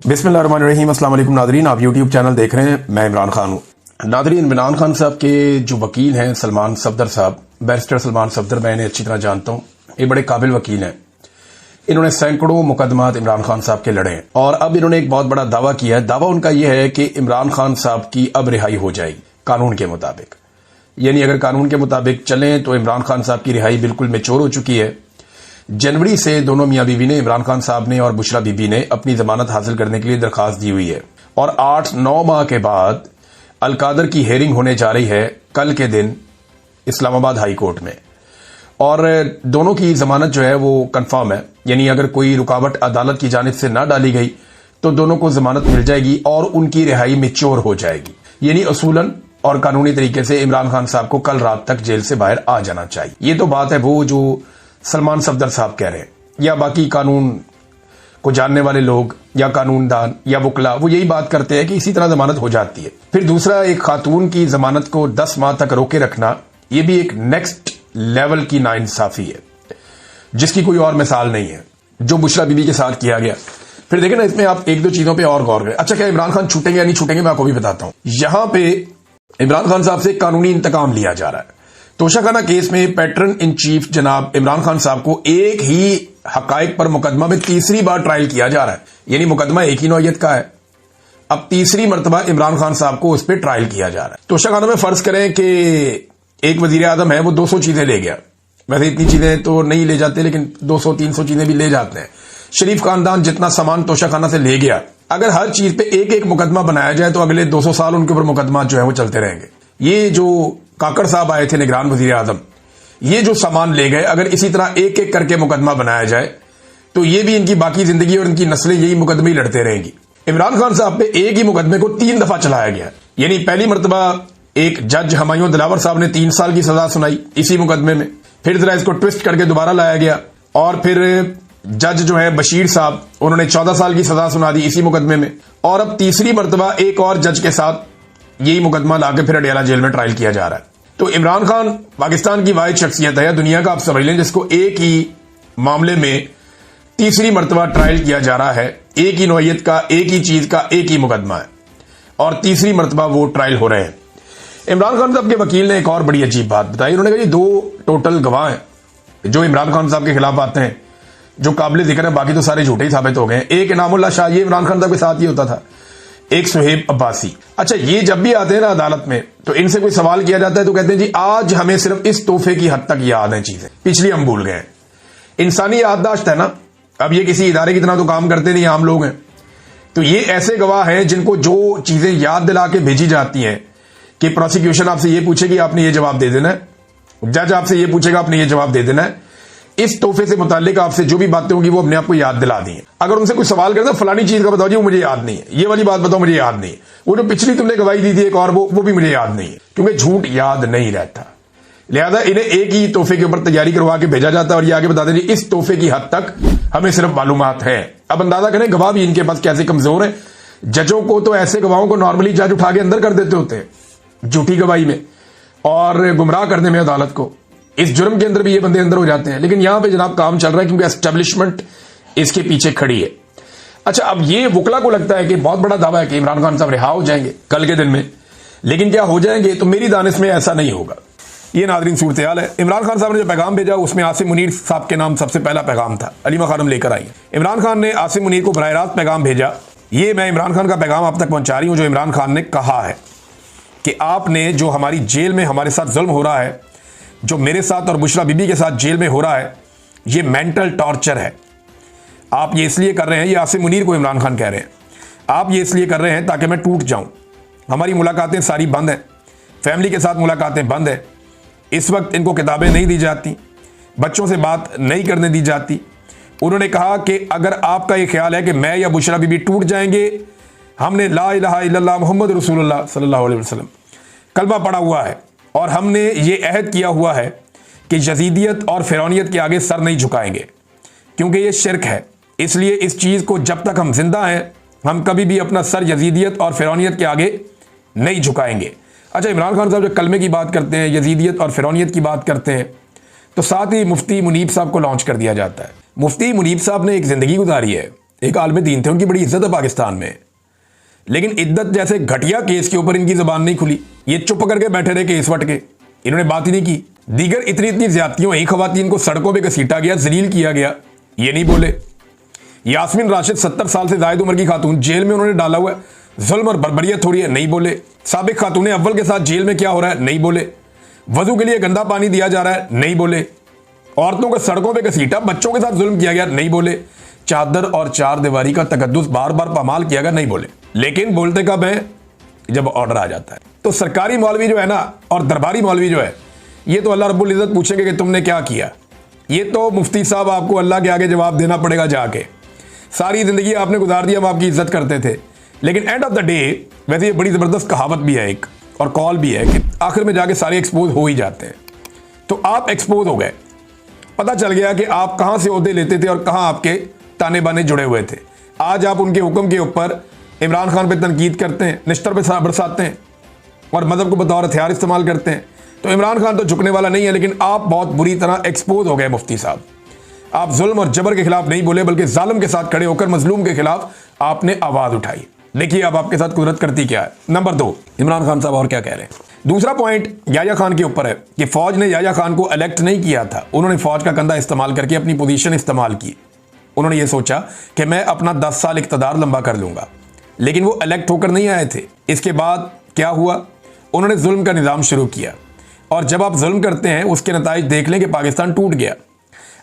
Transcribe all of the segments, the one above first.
बिस्मिल्लाहिर्रहमानिर्रहीम। अस्सलाम वालेकुम नादरीन, आप यूट्यूब चैनल देख रहे हैं। मैं इमरान खान हूँ। नादरीन, इमरान खान साहब के जो वकील हैं सलमान सफदर साहब, बैरिस्टर सलमान सफदर, मैं इन्हें अच्छी तरह जानता हूँ। ये बड़े काबिल वकील हैं। इन्होंने सैकड़ों मुकदमात इमरान खान साहब के लड़े हैं और अब इन्होंने एक बहुत बड़ा दावा किया है। दावा उनका यह है कि इमरान खान साहब की अब रिहाई हो जाएगी कानून के मुताबिक। यानी अगर कानून के मुताबिक चलें तो इमरान खान साहब की रिहाई बिल्कुल मैच्योर हो चुकी है। जनवरी से दोनों मियां बीवी ने, इमरान खान साहब ने और बुशरा बीबी ने, अपनी जमानत हासिल करने के लिए दरखास्त दी हुई है और 8-9 माह के बाद अलकादर की हेयरिंग होने जा रही है कल के दिन इस्लामाबाद हाई कोर्ट में। और दोनों की जमानत जो है वो कंफर्म है। यानी अगर कोई रुकावट अदालत की जानिब से ना डाली गई तो दोनों को जमानत मिल जाएगी और उनकी रिहाई मैच्योर हो जाएगी। यानी असूलन और कानूनी तरीके से इमरान खान साहब को कल रात तक जेल से बाहर आ जाना चाहिए। ये तो बात है वो जो सलमान सफदर साहब कह रहे हैं, या बाकी कानून को जानने वाले लोग या कानूनदान या वकला वो यही बात करते हैं कि इसी तरह जमानत हो जाती है। फिर दूसरा, एक खातून की जमानत को 10 माह तक रोके रखना, ये भी एक नेक्स्ट लेवल की नाइंसाफी है जिसकी कोई और मिसाल नहीं है, जो बुशरा बीबी के साथ किया गया। फिर देखें ना, इसमें आप एक दो चीजों पर और गौर करें। अच्छा, क्या इमरान खान छूटेंगे या नहीं छूटेंगे, मैं आपको भी बताता हूं। यहां पे इमरान खान साहब से कानूनी इंतकाम लिया जा रहा है। तोशाखाना केस में पैटर्न इन चीफ जनाब इमरान खान साहब को एक ही हकायक पर मुकदमा में तीसरी बार ट्रायल किया जा रहा है। यानी मुकदमा एक ही नौयत का है, अब तीसरी मरतबा इमरान खान साहब को उस पर ट्रायल किया जा रहा है। तोशाखाना में फर्ज करें कि एक वजीर आजम है, वो 200 चीजें ले गया। वैसे इतनी चीजें तो नहीं ले जाते, लेकिन 200-300 चीजें भी ले जाते हैं। शरीफ खानदान जितना सामान तोशाखाना से ले गया, अगर हर चीज पे एक एक मुकदमा बनाया जाए तो अगले 200 साल उनके ऊपर मुकदमा जो है वो चलते रहेंगे। ये जो काकड़ साहब आए थे निगरान वजीर आजम, ये जो सामान ले गए, अगर इसी तरह एक एक करके मुकदमा बनाया जाए तो ये भी इनकी बाकी जिंदगी और इनकी नस्लें यही मुकदमे ही लड़ते रहेंगी। इमरान खान साहब पे एक ही मुकदमे को 3 दफा चलाया गया। यानी पहली मरतबा एक जज हमायूं दिलावर साहब ने 3 साल की सजा सुनाई इसी मुकदमे में, फिर जरा इसको ट्विस्ट करके दोबारा लाया गया और फिर जज जो है बशीर साहब, उन्होंने 14 साल की सजा सुना दी इसी मुकदमे में। और अब तीसरी मरतबा एक और जज के साथ यही मुकदमा लाके फिर अडियाला जेल में ट्रायल किया जा रहा है। तो इमरान खान पाकिस्तान की वाहिद शख्सियत है दुनिया का, आप समझ लें, जिसको एक ही मामले में तीसरी मरतबा ट्रायल किया जा रहा है। एक ही नौयत का, एक ही चीज का, एक ही मुकदमा है और तीसरी मरतबा वो ट्रायल हो रहे हैं। इमरान खान साहब के वकील ने एक और बड़ी अजीब बात बताई। उन्होंने कहा 2 टोटल गवाह हैं जो इमरान खान साहब के खिलाफ आते हैं, जो काबिल जिक्र है, बाकी तो सारे झूठे ही साबित हो गए। एक इनामुल्लाह शाह, ये इमरान खान साहब के साथ ही होता था। एक सुहेब अब्बासी। अच्छा, ये जब भी आते हैं ना अदालत में तो इनसे कोई सवाल किया जाता है तो कहते हैं जी आज हमें सिर्फ इस तोहफे की हद तक याद है, चीजें पिछली हम भूल गए। इंसानी याददाश्त है ना, अब ये किसी इदारे की तरह तो काम करते नहीं, आम लोग हैं। तो ये ऐसे गवाह हैं जिनको जो चीजें याद दिला के भेजी जाती हैं कि प्रोसिक्यूशन आपसे ये पूछेगी आपने ये जवाब दे देना है, जज आपसे ये पूछेगा आपने ये जवाब दे देना है, इस तोहफे से मुताल्लिक आपसे जो भी बातें होंगी वो अपने आप को याद दिला दी है। अगर उनसे कोई सवाल करता फलानी चीज का बताओ जी, वो मुझे याद नहीं है, ये वाली बात बताओ मुझे याद नहीं है, वो जो पिछली तुमने गवाही दी थी एक और वो भी मुझे याद नहीं है, क्योंकि झूठ याद नहीं रहता। लिहाजा इन्हें एक ही तोहफे के ऊपर तैयारी करवा के भेजा जाता है और ये आगे बताते हैं इस तोहफे की हद तक हमें सिर्फ मालूमात है। अब अंदाजा करें गवाह भी इनके पास कैसे कमजोर है। जजों को तो ऐसे गवाहों को नॉर्मली जज उठा के अंदर कर देते होते हैं झूठी गवाही में और गुमराह करने में अदालत को। इस जुर्म के अंदर भी ये बंदे अंदर हो जाते हैं, लेकिन यहां पे जनाब काम चल रहा है क्योंकि एस्टेब्लिशमेंट इसके पीछे खड़ी है। अच्छा, अब ये वकला को लगता है कि बहुत बड़ा दावा है कि इमरान खान साहब रिहा हो जाएंगे कल के दिन में, लेकिन क्या हो जाएंगे? तो मेरी दानिश में ऐसा नहीं होगा। ये नाज़रीन सूरत हाल है। इमरान खान साहब ने जो पैगाम भेजा उसमें आसिम मुनीर साहब के नाम सबसे पहला पैगाम था। अलीमा खानम लेकर आई। इमरान खान ने आसिम मुनीर को बराह रास्त पैगाम भेजा। ये मैं इमरान खान का पैगाम आप तक पहुंचा रही हूं, जो इमरान खान ने कहा है कि आपने जो हमारी जेल में हमारे साथ जुल्म हो रहा है, जो मेरे साथ और बुशरा बीबी के साथ जेल में हो रहा है, ये मेंटल टॉर्चर है। आप ये इसलिए कर रहे हैं, ये आसिम मुनीर को इमरान खान कह रहे हैं, आप ये इसलिए कर रहे हैं ताकि मैं टूट जाऊं। हमारी मुलाकातें सारी बंद हैं, फैमिली के साथ मुलाकातें बंद है। इस वक्त इनको किताबें नहीं दी जाती, बच्चों से बात नहीं करने दी जाती। उन्होंने कहा कि अगर आपका ये ख्याल है कि मैं या बुशरा बीबी टूट जाएंगे, हमने ला इलाहा इल्लल्लाह मुहम्मद रसूलुल्लाह सल्लल्लाहु अलैहि वसल्लम कलमा पढ़ा हुआ है और हमने ये अहद किया हुआ है कि यजीदियत और फिरौनियत के आगे सर नहीं झुकाएंगे, क्योंकि ये शिरक है। इसलिए इस चीज़ को जब तक हम जिंदा हैं हम कभी भी अपना सर यजीदियत और फिरौनियत के आगे नहीं झुकाएंगे। अच्छा, इमरान खान साहब जो कलमे की बात करते हैं, यजीदियत और फिरौनियत की बात करते हैं, तो साथ ही मुफ्ती मुनीब साहब को लॉन्च कर दिया जाता है। मुफ्ती मुनीब साहब ने एक ज़िंदगी गुजारी है एक आलम दीन थे, उनकी बड़ी इज्जत है पाकिस्तान में, लेकिन इद्दत जैसे घटिया केस के ऊपर इनकी जबान नहीं खुली। ये चुप करके बैठे रहे केस वट के, इन्होंने बात ही नहीं की। दीगर इतनी ज्यादतियों ही खवातीन को सड़कों पे घसीटा गया, जलील किया गया, ये नहीं बोले। यास्मीन राशिद 70 साल से जायद उम्र की खातून, जेल में उन्होंने डाला हुआ है, जुल्म और बर्बरियत हो रही है, नहीं बोले। साबिक खातून अव्वल के साथ जेल में क्या हो रहा है, नहीं बोले। वजू के लिए गंदा पानी दिया जा रहा है, नहीं बोले। औरतों को सड़कों पे घसीटा, बच्चों के साथ जुल्म किया गया, नहीं बोले। चादर और चार दीवारी का तकद्दुस बार बार पामाल किया गया, नहीं बोले। लेकिन बोलते कब है, जब ऑर्डर आ जाता है। तो सरकारी मौलवी जो है ना और दरबारी मौलवी जो है, ये तो अल्लाह रब्बुल इज्जत पूछेंगे कि तुमने क्या किया। ये तो मुफ्ती साहब आपको अल्लाह के आगे जवाब देना पड़ेगा जाके। सारी जिंदगी आपने गुजार दी, हम आपकी इज्जत करते थे, लेकिन एंड ऑफ द डे, वैसे ये बड़ी जबरदस्त कहावत भी है एक, और कॉल भी है कि आखिर में जाके सारे एक्सपोज हो ही जाते हैं। तो आप एक्सपोज हो गए, पता चल गया कि आप कहां से ओहदे लेते थे और कहां आपके ताने बाने जुड़े हुए थे। आज आप उनके हुक्म के ऊपर इमरान खान पे तनकीद करते हैं, निश्तर पे बरसाते हैं और मदद को बतौर हथियार इस्तेमाल करते हैं। तो इमरान खान तो झुकने वाला नहीं है, लेकिन आप बहुत बुरी तरह एक्सपोज हो गए मुफ्ती साहब। आप जुल्म और जबर के खिलाफ नहीं बोले, बल्कि जालिम के साथ खड़े होकर मजलूम के खिलाफ आपने आवाज उठाई। देखिए अब आपके साथ कुदरत करती क्या है। नंबर 2, इमरान खान साहब और क्या कह रहे हैं। दूसरा पॉइंट याया खान के ऊपर है कि फौज ने याया खान को इलेक्ट नहीं किया था, उन्होंने फौज का कंधा इस्तेमाल करके अपनी पोजीशन इस्तेमाल की। उन्होंने ये सोचा कि मैं अपना 10 साल इक़्तिदार लंबा कर लूंगा, लेकिन वो इलेक्ट होकर नहीं आए थे। इसके बाद क्या हुआ, उन्होंने जुल्म का निज़ाम शुरू किया, और जब आप जुल्म करते हैं उसके नताइज देख लें कि पाकिस्तान टूट गया।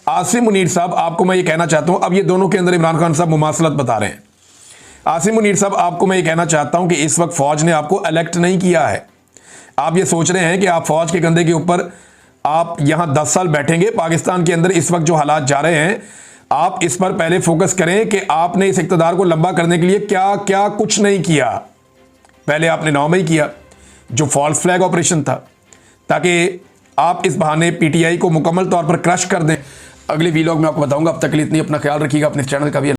आसिम मुनीर साहब, आपको मैं ये कहना चाहता हूं, अब ये दोनों के अंदर इमरान खान साहब मुमासलत बता रहे हैं। आसिम मुनीर साहब, आपको मैं ये कहना चाहता हूं कि इस वक्त फौज ने आपको इलेक्ट नहीं किया है। आप ये सोच रहे हैं कि आप फौज के कंधे के ऊपर आप यहां 10 साल बैठेंगे। पाकिस्तान के अंदर इस वक्त जो हालात जा रहे हैं, आप इस पर पहले फोकस करें कि आपने इस इक़्तिदार को लंबा करने के लिए क्या क्या कुछ नहीं किया। पहले आपने 9 मई किया, जो फॉल्स फ्लैग ऑपरेशन था, ताकि आप इस बहाने पीटीआई को मुकम्मल तौर पर क्रश कर दें। अगले वीलॉग में आपको बताऊंगा। अब तक के लिए इतनी, अपना ख्याल रखिएगा, अपने चैनल का भी